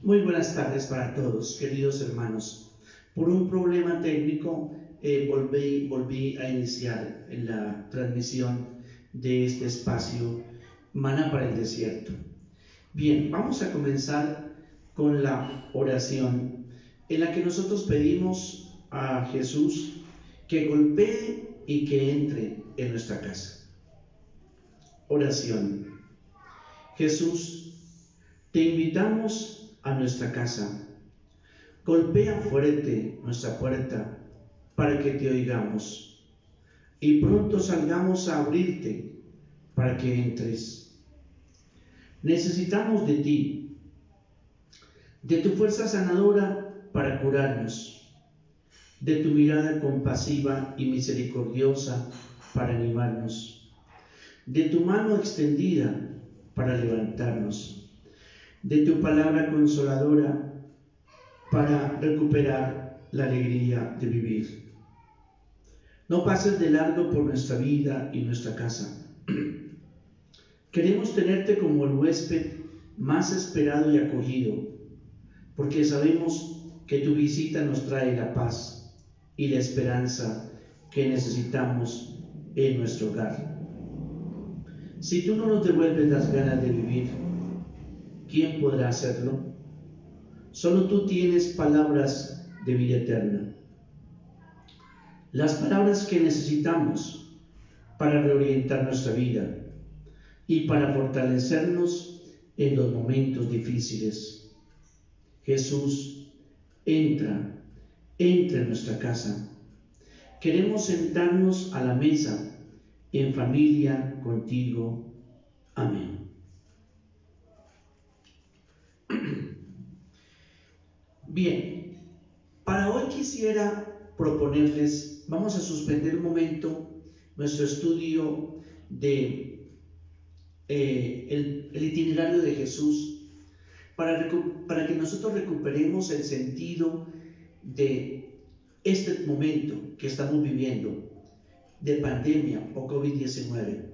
Muy buenas tardes para todos, queridos hermanos. Por un problema técnico volví a iniciar en la transmisión de este espacio Maná para el Desierto. Bien, vamos a comenzar con la oración en la que nosotros pedimos a Jesús que golpee y que entre en nuestra casa. Oración. Jesús, te invitamos a nuestra casa. Golpea fuerte nuestra puerta para que te oigamos y pronto salgamos a abrirte para que entres. Necesitamos de ti, de tu fuerza sanadora para curarnos, de tu mirada compasiva y misericordiosa para animarnos, de tu mano extendida para levantarnos, de tu palabra consoladora para recuperar la alegría de vivir. No pases de largo por nuestra vida y nuestra casa. Queremos tenerte como el huésped más esperado y acogido, porque sabemos que tu visita nos trae la paz y la esperanza que necesitamos en nuestro hogar. Si tú no nos devuelves las ganas de vivir, ¿quién podrá hacerlo? Solo tú tienes palabras de vida eterna. Las palabras que necesitamos para reorientar nuestra vida y para fortalecernos en los momentos difíciles. Jesús, entra en nuestra casa. Queremos sentarnos a la mesa en familia contigo. Amén. Bien, para hoy quisiera proponerles, vamos a suspender un momento nuestro estudio de el itinerario de Jesús para que nosotros recuperemos el sentido de este momento que estamos viviendo de pandemia o COVID-19.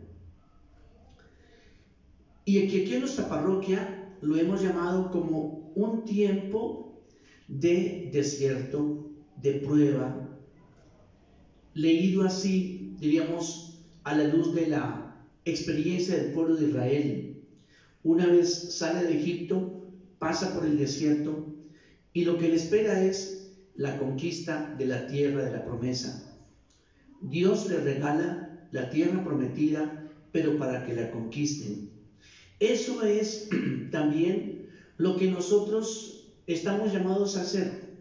Y aquí en nuestra parroquia lo hemos llamado como un tiempo de desierto, de prueba, leído así, diríamos, a la luz de la experiencia del pueblo de Israel. Una vez sale de Egipto, pasa por el desierto y lo que le espera es la conquista de la tierra de la promesa. Dios le regala la tierra prometida, pero para que la conquisten. Eso es también lo que nosotros estamos llamados a hacer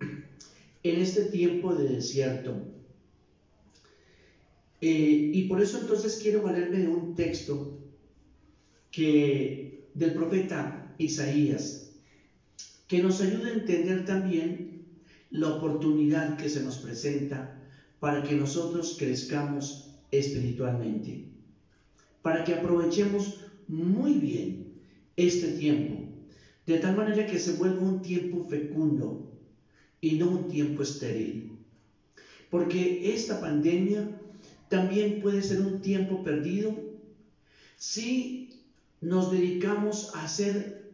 en este tiempo de desierto. Y por eso entonces quiero valerme de un texto del profeta Isaías, que nos ayuda a entender también la oportunidad que se nos presenta para que nosotros crezcamos espiritualmente, para que aprovechemos muy bien este tiempo, de tal manera que se vuelva un tiempo fecundo y no un tiempo estéril. Porque esta pandemia también puede ser un tiempo perdido si nos dedicamos a hacer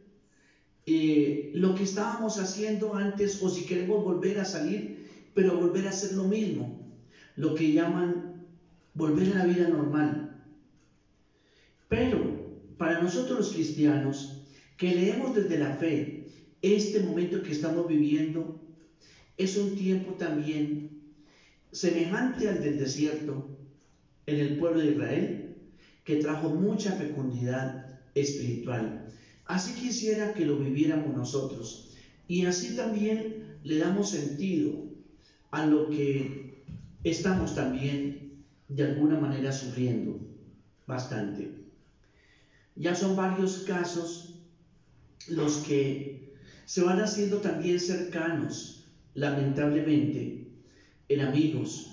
lo que estábamos haciendo antes, o si queremos volver a salir, pero volver a hacer lo mismo, lo que llaman volver a la vida normal. Pero para nosotros los cristianos, que leemos desde la fe este momento que estamos viviendo, es un tiempo también semejante al del desierto en el pueblo de Israel, que trajo mucha fecundidad espiritual. Así quisiera que lo viviéramos nosotros, y así también le damos sentido a lo que estamos también de alguna manera sufriendo bastante. Ya son varios casos los que se van haciendo también cercanos, lamentablemente, en amigos.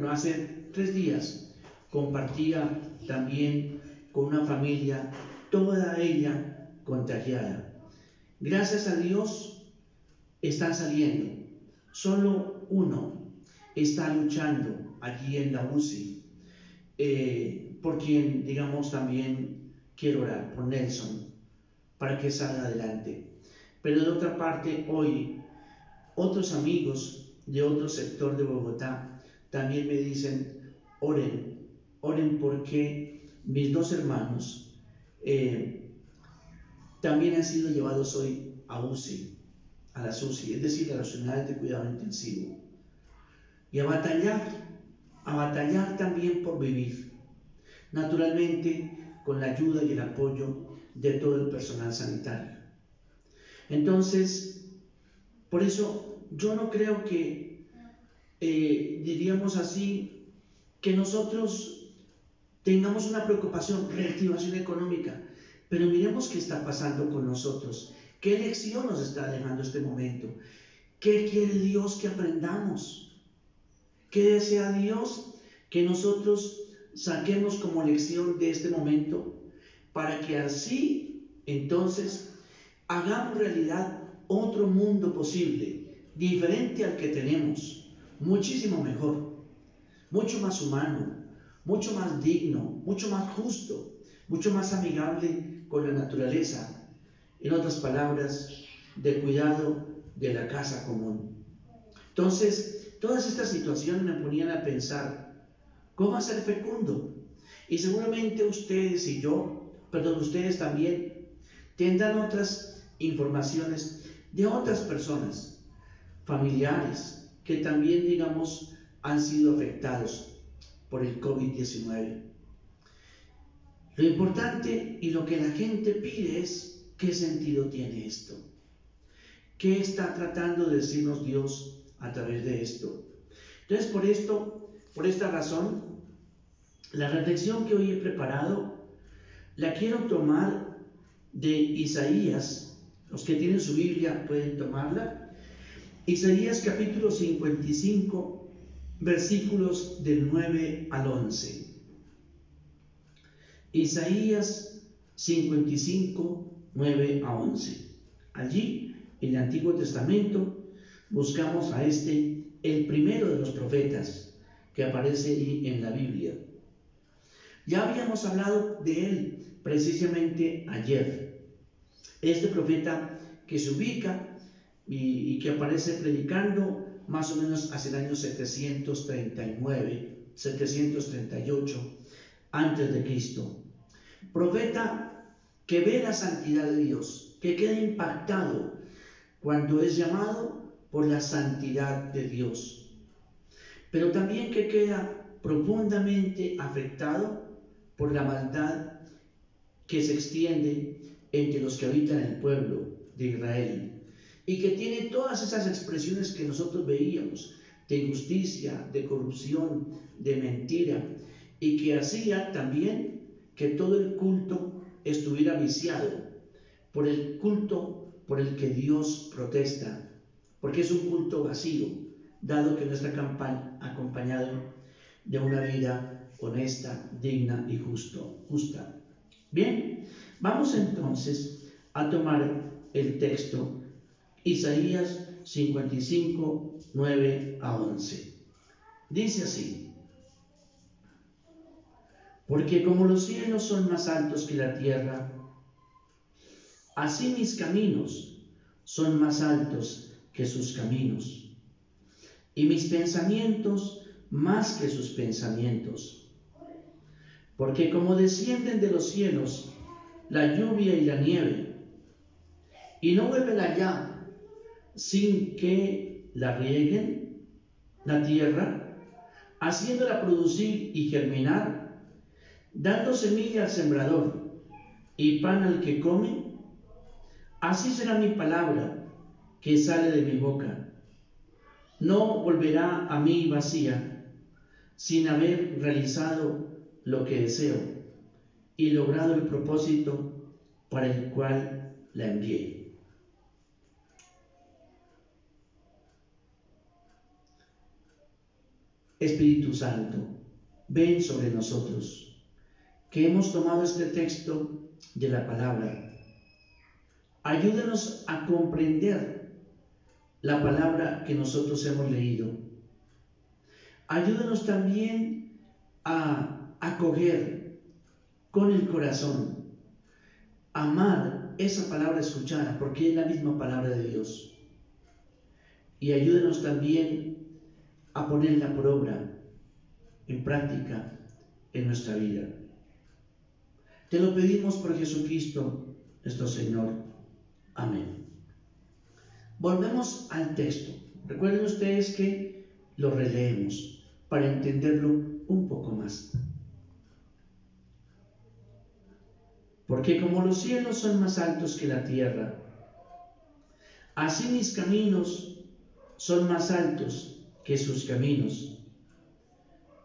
Hace 3 días compartía también con una familia, toda ella contagiada. Gracias a Dios están saliendo. Solo uno está luchando allí en la UCI, por quien, digamos, también quiero orar, por Nelson, para que salga adelante. Pero de otra parte, hoy, otros amigos de otro sector de Bogotá también me dicen, oren porque mis dos hermanos también han sido llevados hoy a UCI, a las UCI, es decir, a las unidades de cuidado intensivo, y a batallar también por vivir, naturalmente con la ayuda y el apoyo de todo el personal sanitario. Entonces, por eso yo no creo que, diríamos así, que nosotros tengamos una preocupación, reactivación económica, pero miremos qué está pasando con nosotros, qué lección nos está dejando este momento, qué quiere Dios que aprendamos, qué desea Dios que nosotros saquemos como lección de este momento, para que así entonces hagamos realidad otro mundo posible, diferente al que tenemos, muchísimo mejor, mucho más humano, mucho más digno, mucho más justo, mucho más amigable con la naturaleza. En otras palabras, de cuidado de la casa común. Entonces, todas estas situaciones me ponían a pensar, ¿cómo hacer fecundo? Y seguramente ustedes y yo, ustedes también, tendrán otras informaciones de otras personas, familiares, que también, digamos, han sido afectados por el COVID-19. Lo importante y lo que la gente pide es, ¿qué sentido tiene esto? ¿Qué está tratando de decirnos Dios a través de esto? Entonces, por esta razón, la reflexión que hoy he preparado, la quiero tomar de Isaías. Los que tienen su Biblia pueden tomarla. Isaías capítulo 55, versículos del 9 al 11. Isaías 55, 9 a 11. Allí, en el Antiguo Testamento, buscamos a el primero de los profetas que aparece ahí en la Biblia. Ya habíamos hablado de él precisamente ayer. Este profeta que se ubica y que aparece predicando más o menos hacia el año 739, 738 antes de Cristo. Profeta que ve la santidad de Dios, que queda impactado cuando es llamado por la santidad de Dios, pero también que queda profundamente afectado por la maldad que se extiende entre los que habitan el pueblo de Israel y que tiene todas esas expresiones que nosotros veíamos de injusticia, de corrupción, de mentira, y que hacía también que todo el culto estuviera viciado por el culto por el que Dios protesta, porque es un culto vacío, dado que no está acompañado de una vida honesta, digna y justa. Bien, vamos entonces a tomar el texto Isaías 55, 9 a 11. Dice así: porque como los cielos son más altos que la tierra, así mis caminos son más altos que sus caminos, y mis pensamientos más que sus pensamientos. Porque como descienden de los cielos la lluvia y la nieve, y no vuelven allá sin que la rieguen la tierra, haciéndola producir y germinar, dando semilla al sembrador y pan al que come, así será mi palabra que sale de mi boca. No volverá a mí vacía, sin haber realizado lo que deseo y logrado el propósito para el cual la envié. Espíritu Santo, ven sobre nosotros, que hemos tomado este texto de la palabra. Ayúdanos a comprender la palabra que nosotros hemos leído. Ayúdanos también a acoger con el corazón, amar esa palabra escuchada, porque es la misma palabra de Dios. Y ayúdenos también a ponerla por obra, en práctica, en nuestra vida. Te lo pedimos por Jesucristo, nuestro Señor. Amén. Volvemos al texto. Recuerden ustedes que lo releemos para entenderlo un poco más. Porque como los cielos son más altos que la tierra, así mis caminos son más altos que sus caminos,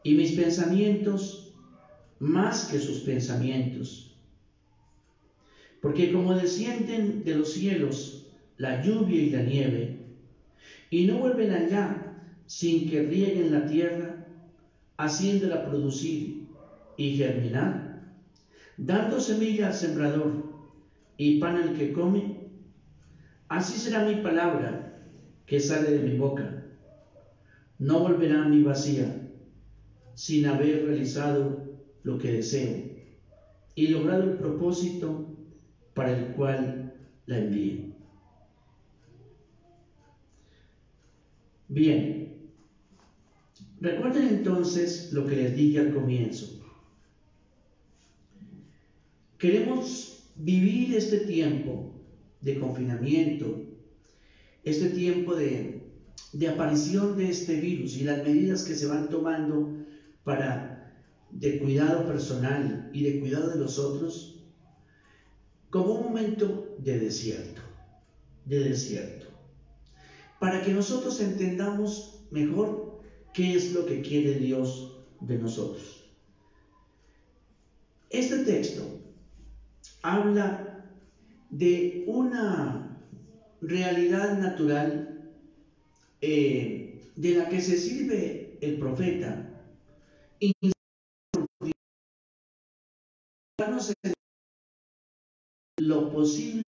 y mis pensamientos más que sus pensamientos. Porque como descienden de los cielos la lluvia y la nieve, y no vuelven allá sin que rieguen la tierra, haciéndola producir y germinar, dando semilla al sembrador y pan al que come, así será mi palabra que sale de mi boca. No volverá a mí vacía, sin haber realizado lo que deseo y logrado el propósito para el cual la envié. Bien, recuerden entonces lo que les dije al comienzo. Queremos vivir este tiempo de confinamiento, este tiempo de aparición de este virus y las medidas que se van tomando de cuidado personal y de cuidado de los otros, como un momento de desierto, para que nosotros entendamos mejor qué es lo que quiere Dios de nosotros. Este texto habla de una realidad natural de la que se sirve el profeta y lo posible,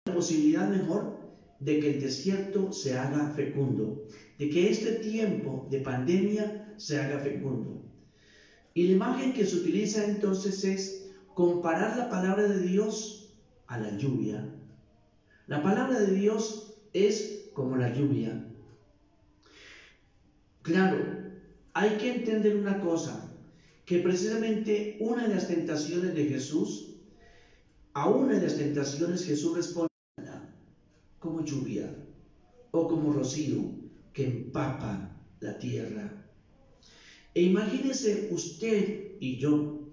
la posibilidad mejor de que el desierto se haga fecundo, de que este tiempo de pandemia se haga fecundo. Y la imagen que se utiliza entonces es comparar la palabra de Dios a la lluvia. La palabra de Dios es como la lluvia. Claro, hay que entender una cosa, que precisamente una de las tentaciones de Jesús, a una de las tentaciones Jesús responde como lluvia o como rocío que empapa la tierra. E imagínese usted y yo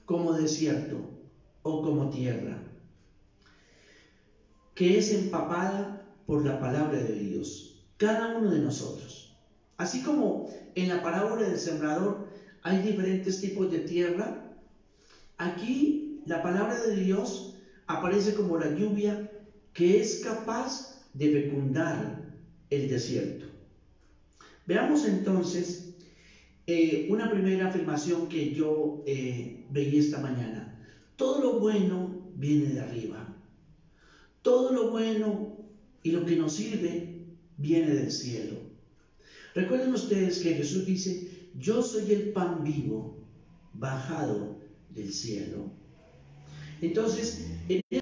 como desierto o como tierra que es empapada por la palabra de Dios, cada uno de nosotros. Así como en la parábola del sembrador hay diferentes tipos de tierra, aquí la palabra de Dios aparece como la lluvia que es capaz de fecundar el desierto. Veamos entonces una primera afirmación que yo veía esta mañana. Todo lo bueno viene de arriba. Todo lo bueno y lo que nos sirve viene del cielo. Recuerden ustedes que Jesús dice, yo soy el pan vivo bajado del cielo. Entonces, en este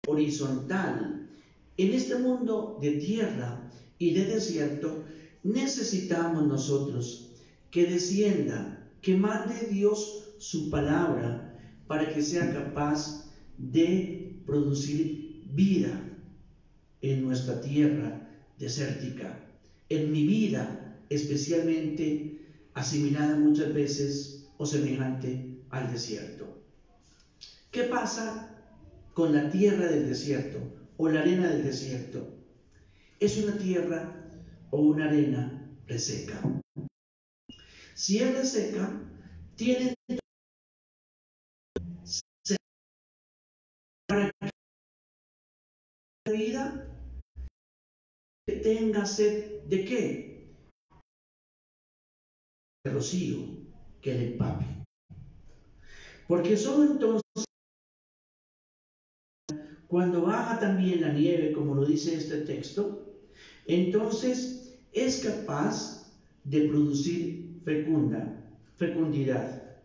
horizontal, en este mundo de tierra y de desierto, necesitamos nosotros que descienda, que mande Dios su palabra para que sea capaz de producir vida en nuestra tierra desértica, en mi vida especialmente asimilada muchas veces o semejante al desierto. ¿Qué pasa con la tierra del desierto o la arena del desierto? Es una tierra o una arena reseca. Si es reseca, tiene para que la vida tenga sed ¿de qué? De rocío, que le empape. Porque solo entonces, cuando baja también la nieve, como lo dice este texto, entonces es capaz de producir fecundidad.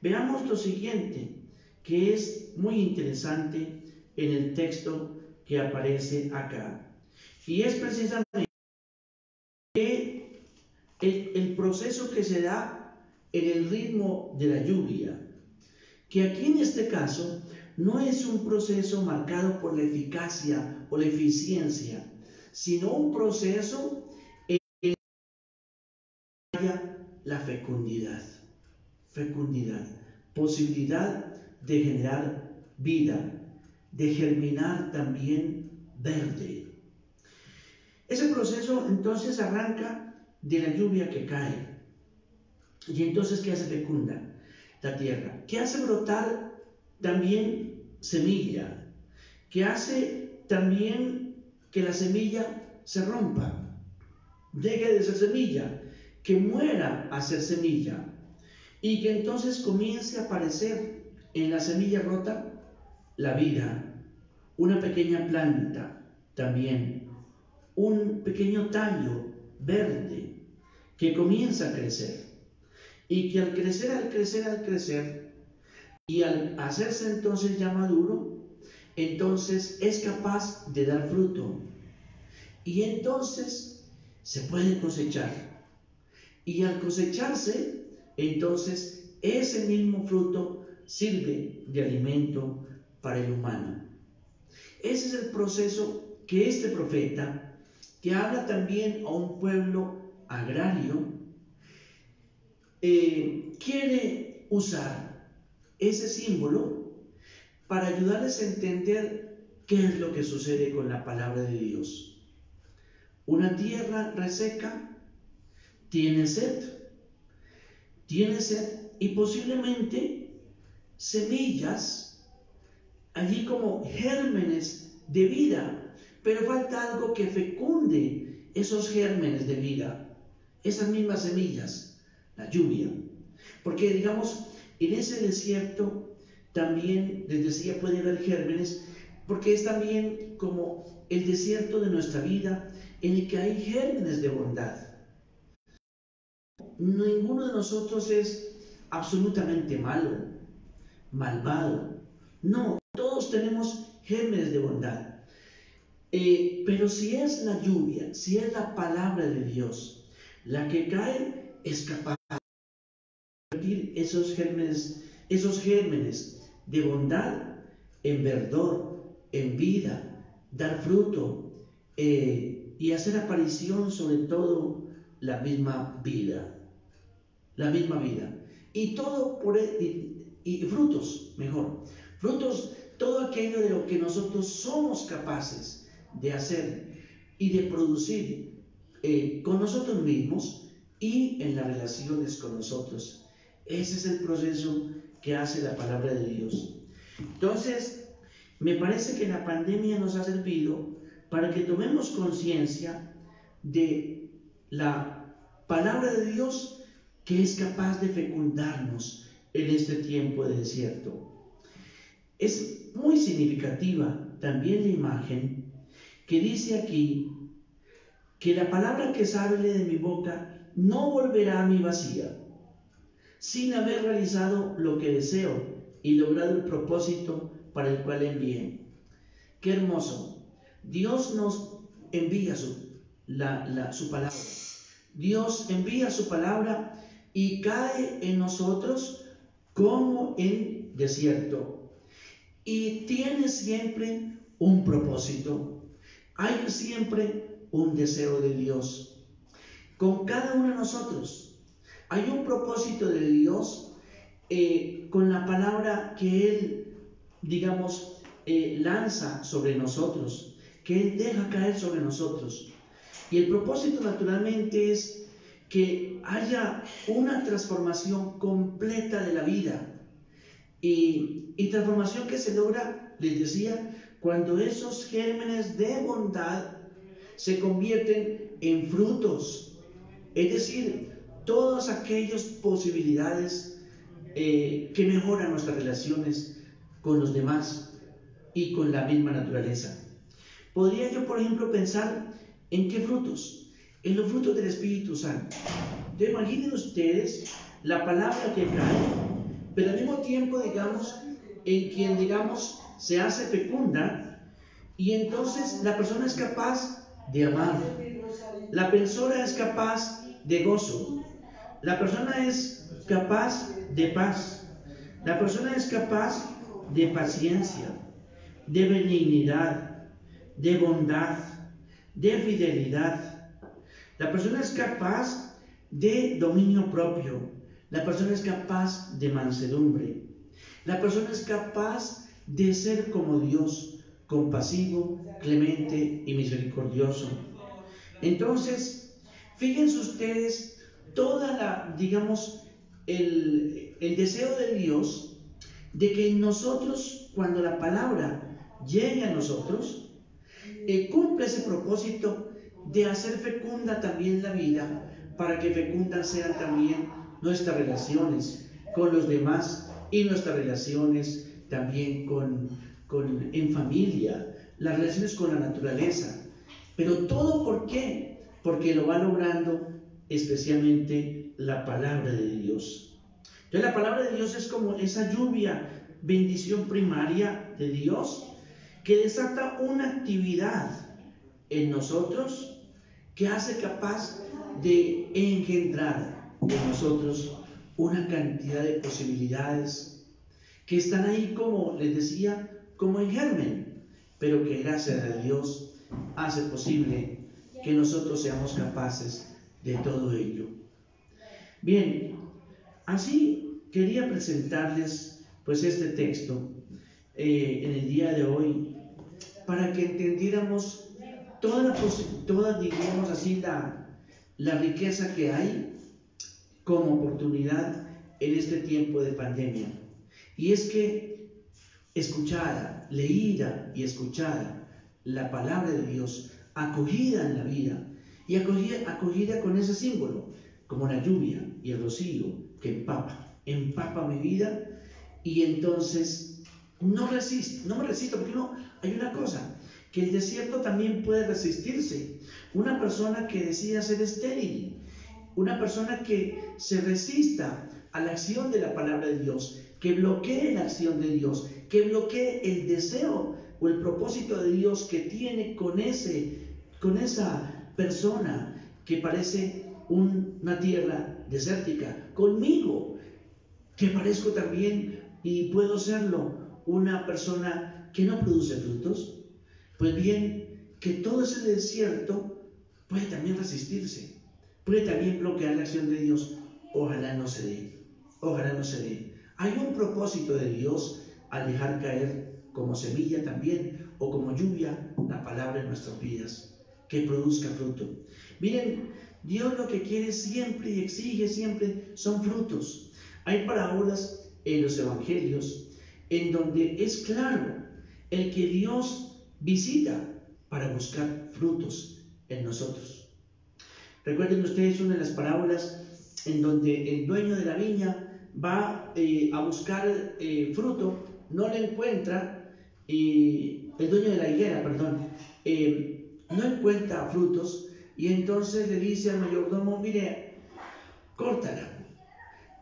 Veamos lo siguiente, que es muy interesante en el texto que aparece acá. Y es precisamente el proceso que se da en el ritmo de la lluvia, que aquí en este caso no es un proceso marcado por la eficacia o la eficiencia, sino un proceso en que haya la fecundidad, posibilidad de generar vida, de germinar también verde. Ese proceso entonces arranca de la lluvia que cae. Y entonces, ¿qué hace? Fecunda la tierra. ¿Qué hace brotar también semilla? ¿Qué hace también que la semilla se rompa? Deje de ser semilla, que muera a ser semilla. Y que entonces comience a aparecer en la semilla rota la vida, una pequeña planta también, un pequeño tallo verde que comienza a crecer y que al crecer y al hacerse entonces ya maduro, entonces es capaz de dar fruto y entonces se puede cosechar y al cosecharse entonces ese mismo fruto sirve de alimento para el humano. Ese es el proceso que este profeta, que habla también a un pueblo agrario, quiere usar ese símbolo para ayudarles a entender qué es lo que sucede con la palabra de Dios. Una tierra reseca tiene sed y posiblemente semillas allí como gérmenes de vida, pero falta algo que fecunde esos gérmenes de vida, esas mismas semillas, la lluvia. Porque digamos, en ese desierto también, les decía, puede haber gérmenes, porque es también como el desierto de nuestra vida en el que hay gérmenes de bondad. Ninguno de nosotros es absolutamente malo, malvado. No, todos tenemos gérmenes de bondad. Pero si es la lluvia, si es la palabra de Dios la que cae, es capaz de convertir esos gérmenes de bondad en verdor, en vida, dar fruto y hacer aparición sobre todo la misma vida. Y todo y frutos, mejor. Frutos, todo aquello de lo que nosotros somos capaces de hacer y de producir con nosotros mismos y en las relaciones con nosotros. Ese es el proceso que hace la palabra de Dios. Entonces, me parece que la pandemia nos ha servido para que tomemos conciencia de la palabra de Dios que es capaz de fecundarnos en este tiempo de desierto. Es muy significativa también la imagen que dice aquí que la palabra que sale de mi boca no volverá a mí vacía, sin haber realizado lo que deseo y logrado el propósito para el cual envié. Qué hermoso. Dios nos envía su palabra. Dios envía su palabra y cae en nosotros como en desierto. Y tiene siempre un propósito. Hay siempre un deseo de Dios. Con cada uno de nosotros hay un propósito de Dios con la palabra que Él, digamos, lanza sobre nosotros, que Él deja caer sobre nosotros. Y el propósito naturalmente es que haya una transformación completa de la vida. Y transformación que se logra, les decía, cuando esos gérmenes de bondad se convierten en frutos. Es decir, todas aquellas posibilidades que mejoran nuestras relaciones con los demás y con la misma naturaleza. Podría yo, por ejemplo, pensar en qué frutos, en los frutos del Espíritu Santo. Entonces, imaginen ustedes la palabra que cae, pero al mismo tiempo, digamos, en quien, digamos, se hace fecunda, y entonces la persona es capaz de amar, la persona es capaz de gozo, la persona es capaz de paz, la persona es capaz de paciencia, de benignidad, de bondad, de fidelidad. La persona es capaz de dominio propio. La persona es capaz de mansedumbre. La persona es capaz de ser como Dios, compasivo, clemente y misericordioso. Entonces, fíjense ustedes toda la, digamos, el deseo de Dios de que nosotros, cuando la palabra llegue a nosotros, cumple ese propósito de hacer fecunda también la vida, para que fecundas sean también nuestras relaciones con los demás y nuestras relaciones también en familia, las relaciones con la naturaleza. Pero todo, ¿por qué? Porque lo va logrando especialmente la palabra de Dios. Entonces la palabra de Dios es como esa lluvia, bendición primaria de Dios, que desata una actividad en nosotros que hace capaz de engendrar en nosotros una cantidad de posibilidades que están ahí, como les decía, como en germen, pero que gracias a Dios hace posible que nosotros seamos capaces de todo ello. Bien, así quería presentarles pues este texto en el día de hoy, para que entendiéramos toda diríamos así, la riqueza que hay como oportunidad en este tiempo de pandemia. Y es que escuchada, leída y escuchada la palabra de Dios, acogida en la vida, y acogida con ese símbolo, como la lluvia y el rocío que empapa mi vida, y entonces no me resisto, porque no, hay una cosa, que el desierto también puede resistirse. Una persona que decida ser estéril, una persona que se resista a la acción de la palabra de Dios, que bloquee la acción de Dios, que bloquee el deseo o el propósito de Dios que tiene con esa persona que parece una tierra desértica, conmigo, que parezco también, y puedo serlo, una persona que no produce frutos. Pues bien, que todo ese desierto puede también resistirse, puede también bloquear la acción de Dios. Ojalá no se dé. Hay un propósito de Dios al dejar caer como semilla también, o como lluvia, la palabra en nuestras vidas, que produzca fruto. Miren, Dios lo que quiere siempre y exige siempre son frutos. Hay parábolas en los evangelios en donde es claro el que Dios visita para buscar frutos en nosotros. Recuerden ustedes una de las parábolas en donde el dueño de la viña va a buscar fruto, no le encuentra, el dueño de la higuera, no encuentra frutos, y entonces le dice al mayordomo: mire, córtala,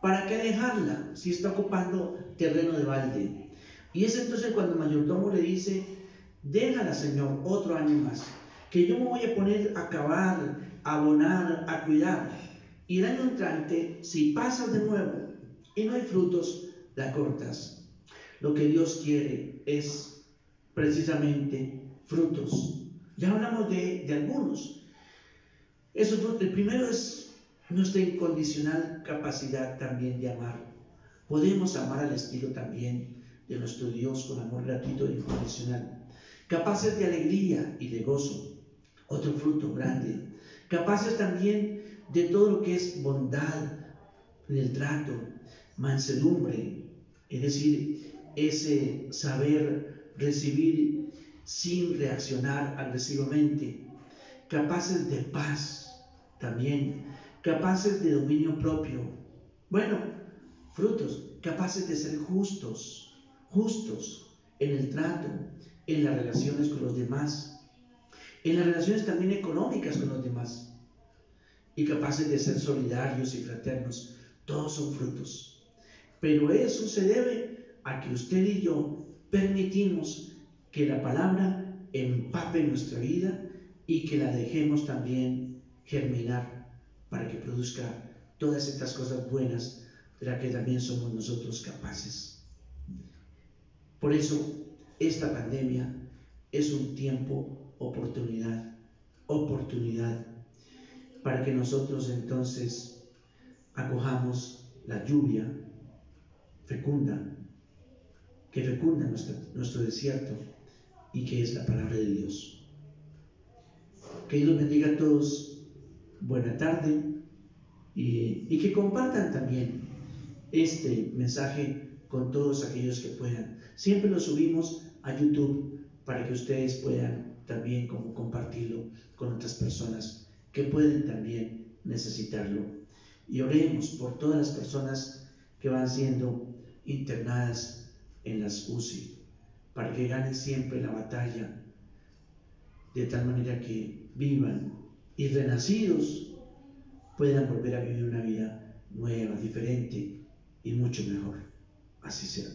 ¿para qué dejarla si está ocupando terreno de balde? Y es entonces cuando el mayordomo le dice: déjala, señor, otro año más, que yo me voy a poner a cavar, a abonar, a cuidar, y el año entrante, si pasas de nuevo y no hay frutos, la cortas. Lo que Dios quiere es precisamente frutos. Ya hablamos de algunos. Esos frutos, el primero es nuestra incondicional capacidad también de amar. Podemos amar al estilo también de nuestro Dios, con amor gratuito e incondicional. Capaces de alegría y de gozo, otro fruto grande. Capaces también de todo lo que es bondad en el trato, mansedumbre, es decir, ese saber recibir sin reaccionar agresivamente. Capaces de paz también, capaces de dominio propio. Bueno, frutos, capaces de ser justos en el trato, en las relaciones con los demás, en las relaciones también económicas con los demás, y capaces de ser solidarios y fraternos. Todos son frutos, pero eso se debe a que usted y yo permitimos que la palabra empape nuestra vida y que la dejemos también germinar para que produzca todas estas cosas buenas de las que también somos nosotros capaces. Por eso, esta pandemia es un tiempo, oportunidad, para que nosotros entonces acojamos la lluvia fecunda, que fecunda nuestro desierto y que es la palabra de Dios. Que Dios bendiga a todos, buena tarde y que compartan también este mensaje con todos aquellos que puedan. Siempre lo subimos a YouTube para que ustedes puedan también como compartirlo con otras personas que pueden también necesitarlo. Y oremos por todas las personas que van siendo internadas en las UCI, para que ganen siempre la batalla, de tal manera que vivan y renacidos puedan volver a vivir una vida nueva, diferente y mucho mejor. Así sea.